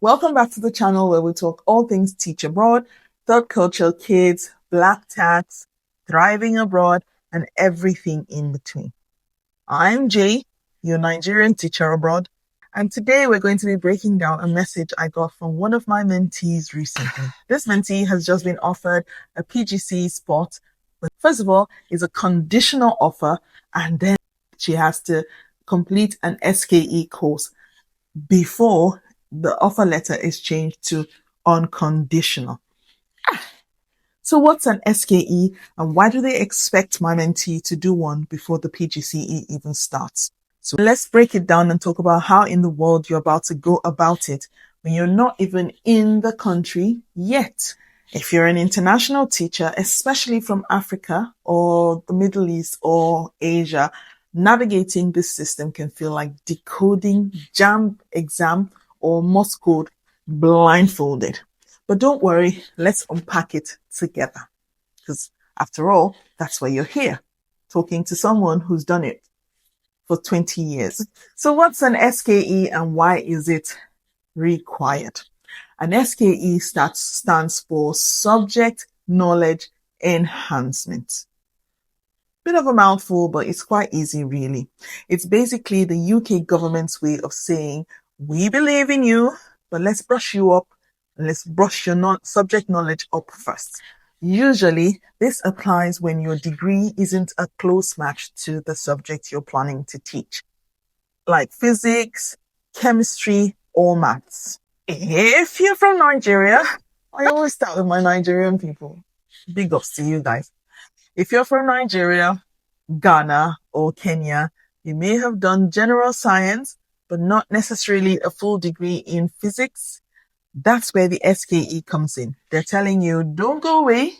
Welcome back to the channel where we talk all things teach abroad, third culture kids, black tax, thriving abroad, and everything in between. I'm Jay, your Nigerian teacher abroad, and today we're going to be breaking down a message I got from one of my mentees recently. This mentee has just been offered a PGCE spot, but first of all, it's a conditional offer, and then she has to complete an SKE course before the offer letter is changed to unconditional. So what's an SKE and why do they expect my mentee to do one before the PGCE even starts? So let's break it down and talk about how in the world you're about to go about it when you're not even in the country yet. If you're an international teacher, especially from Africa or the Middle East or Asia, navigating this system can feel like decoding JAMB exam or Morse code blindfolded. But don't worry, let's unpack it together. Because after all, that's why you're here, talking to someone who's done it for 20 years. So what's an SKE and why is it required? An SKE stands for Subject Knowledge Enhancement. Bit of a mouthful, but it's quite easy really. It's basically the UK government's way of saying, we believe in you, but let's brush you up and let's brush your subject knowledge up first. Usually, this applies when your degree isn't a close match to the subject you're planning to teach, like physics, chemistry, or maths. If you're from Nigeria, I always start with my Nigerian people. Big ups to you guys. If you're from Nigeria, Ghana, or Kenya, you may have done general science, but not necessarily a full degree in physics. That's where the SKE comes in. They're telling you, don't go away.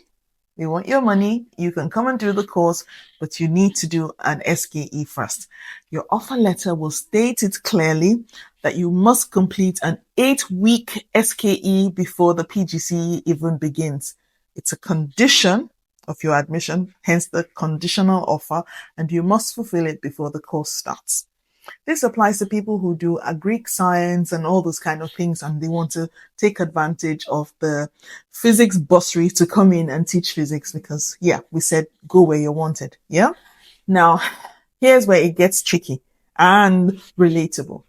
We want your money. You can come and do the course, but you need to do an SKE first. Your offer letter will state it clearly that you must complete an 8-week SKE before the PGCE even begins. It's a condition of your admission, hence the conditional offer, and you must fulfill it before the course starts. This applies to people who do a Greek science and all those kind of things, and they want to take advantage of the physics bursary to come in and teach physics because, yeah, we said go where you're wanted. Yeah. Now, here's where it gets tricky and relatable.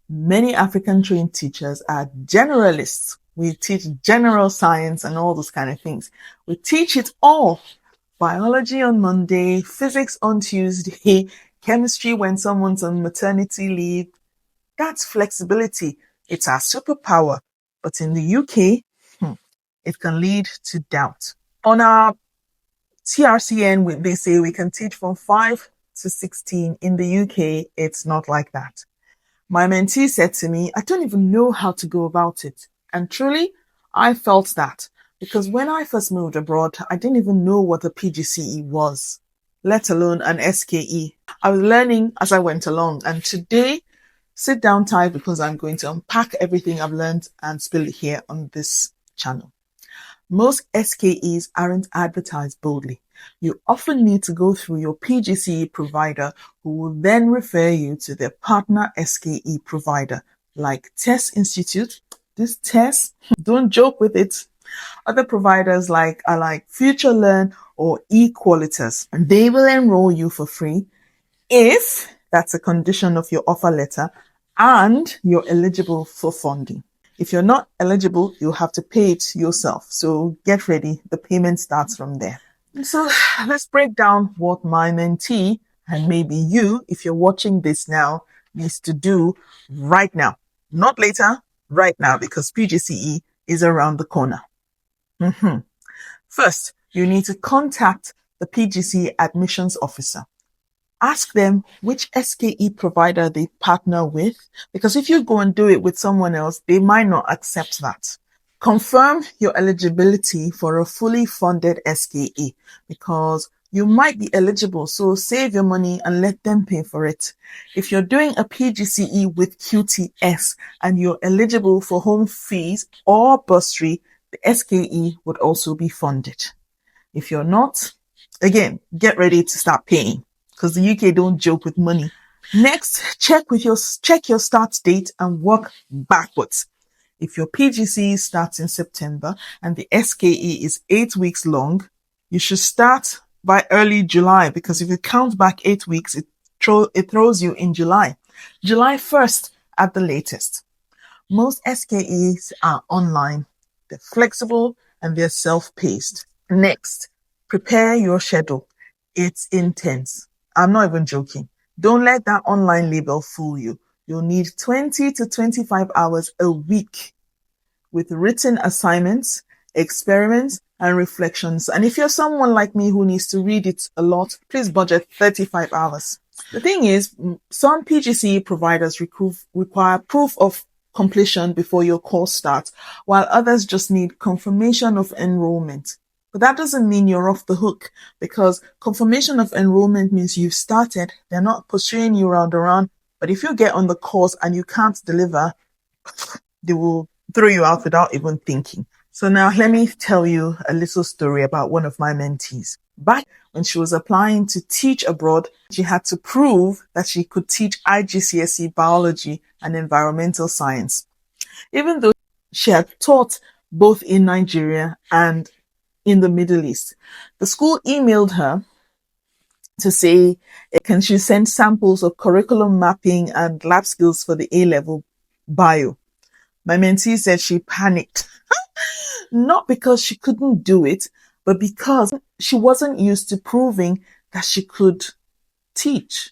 Many African trained teachers are generalists. We teach general science and all those kind of things. We teach it all. Biology on Monday, physics on Tuesday, chemistry when someone's on maternity leave. That's flexibility. It's our superpower. But in the UK, it can lead to doubt. On our TRCN, they say we can teach from 5 to 16. In the UK, it's not like that. My mentee said to me, I don't even know how to go about it. And truly, I felt that. Because when I first moved abroad, I didn't even know what a PGCE was, let alone an SKE. I was learning as I went along. And today, sit down tight because I'm going to unpack everything I've learned and spill it here on this channel. Most SKEs aren't advertised boldly. You often need to go through your PGCE provider who will then refer you to their partner SKE provider like Test Institute. This test, don't joke with it. Other providers are like Future Learn or eQualitas, and they will enroll you for free if that's a condition of your offer letter and you're eligible for funding. If you're not eligible, you'll have to pay it yourself. So get ready. The payment starts from there. So let's break down what my mentee, and maybe you, if you're watching this now, needs to do right now. Not later, right now, because PGCE is around the corner. First, you need to contact the PGCE admissions officer. Ask them which SKE provider they partner with, because if you go and do it with someone else, they might not accept that. Confirm your eligibility for a fully funded SKE because you might be eligible, so save your money and let them pay for it. If you're doing a PGCE with QTS and you're eligible for home fees or bursary, the SKE would also be funded. If you're not, again, get ready to start paying because the UK don't joke with money. Next, check your start date and work backwards. If your PGCE starts in September and the SKE is 8 weeks long, you should start by early July, because if you count back 8 weeks, it throws you in July 1st at the latest. Most SKEs are online, they're flexible, and they're self-paced. Next, prepare your schedule. It's intense. I'm not even joking. Don't let that online label fool you. You'll need 20 to 25 hours a week with written assignments, experiments, and reflections. And if you're someone like me who needs to read it a lot, please budget 35 hours. The thing is, some PGCE providers require proof of completion before your course starts, while others just need confirmation of enrollment. But that doesn't mean you're off the hook, because confirmation of enrollment means you've started. They're not pursuing you round around. But if you get on the course and you can't deliver, they will throw you out without even thinking. So now let me tell you a little story about one of my mentees. Back when she was applying to teach abroad, she had to prove that she could teach IGCSE biology and environmental science. Even though she had taught both in Nigeria and in the Middle East, the school emailed her to say, can she send samples of curriculum mapping and lab skills for the A-level bio? My mentee said she panicked, not because she couldn't do it, but because she wasn't used to proving that she could teach.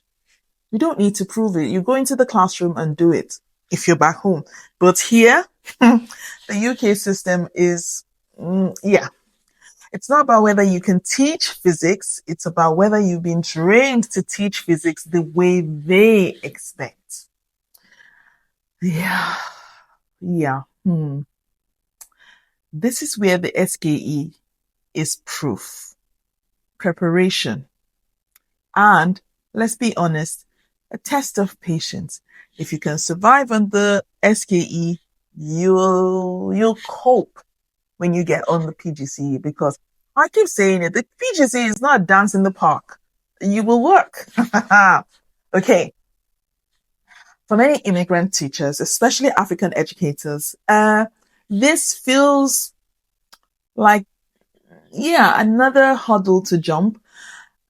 You don't need to prove it. You go into the classroom and do it if you're back home. But here, the UK system is, it's not about whether you can teach physics. It's about whether you've been trained to teach physics the way they expect. Yeah. This is where the SKE is proof, preparation, and, let's be honest, a test of patience. If you can survive on the SKE, you'll cope when you get on the PGCE, because I keep saying it, the PGCE is not a dance in the park. You will work. Okay. For many immigrant teachers, especially African educators, this feels like, another hurdle to jump.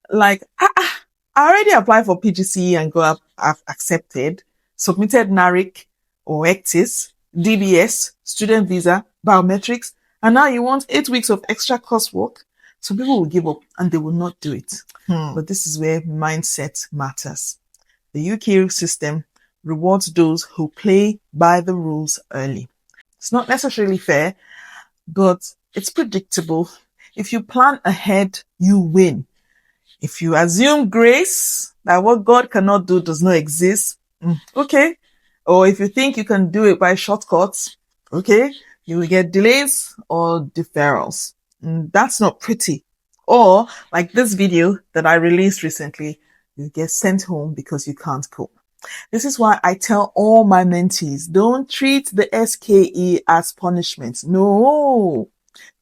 Like, I already applied for PGCE and got accepted, submitted NARIC or ECTIS, DBS, student visa, biometrics, and now you want 8 weeks of extra coursework. So people will give up and they will not do it. But this is where mindset matters. The UK system rewards those who play by the rules early. It's not necessarily fair, but it's predictable. If you plan ahead, you win. If you assume grace, that what God cannot do does not exist, okay. Or if you think you can do it by shortcuts, okay, you will get delays or deferrals. That's not pretty. Or, like this video that I released recently, you get sent home because you can't cope. This is why I tell all my mentees, don't treat the SKE as punishment. No,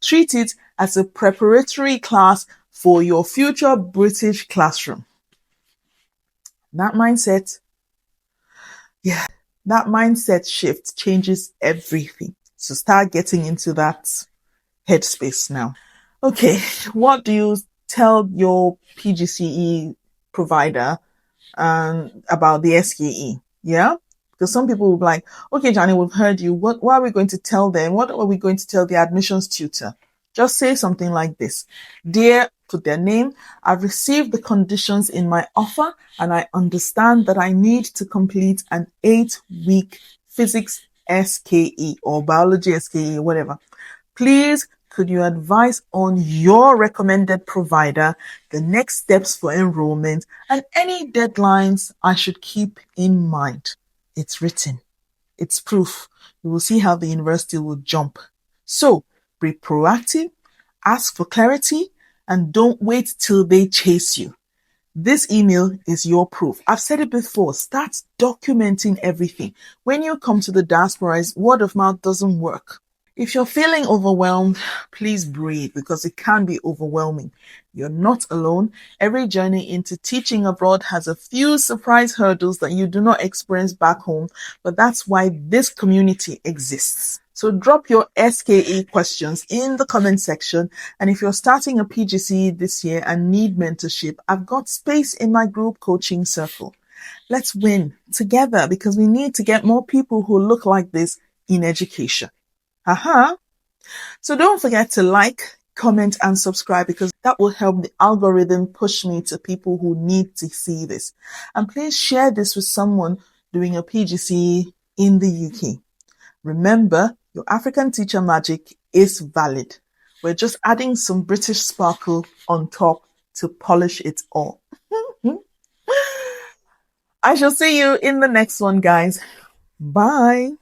treat it as a preparatory class for your future British classroom. That mindset shift changes everything. So start getting into that headspace now. Okay, what do you tell your PGCE provider about the SKE? Yeah? Because some people will be like, okay, Johnny, we've heard you. What are we going to tell them? What are we going to tell the admissions tutor? Just say something like this. Dear, put their name, I've received the conditions in my offer and I understand that I need to complete an 8-week Physics SKE or Biology SKE, whatever. Please, could you advise on your recommended provider, the next steps for enrollment, and any deadlines I should keep in mind? It's written. It's proof. You will see how the university will jump. So, be proactive, ask for clarity, and don't wait till they chase you. This email is your proof. I've said it before. Start documenting everything. When you come to the diaspora, word of mouth doesn't work. If you're feeling overwhelmed, please breathe because it can be overwhelming. You're not alone. Every journey into teaching abroad has a few surprise hurdles that you do not experience back home, but that's why this community exists. So drop your SKE questions in the comment section. And if you're starting a PGCE this year and need mentorship, I've got space in my group coaching circle. Let's win together because we need to get more people who look like this in education. So don't forget to like, comment, and subscribe because that will help the algorithm push me to people who need to see this. And please share this with someone doing a PGCE in the UK. Remember, your African teacher magic is valid. We're just adding some British sparkle on top to polish it all. I shall see you in the next one, guys. Bye.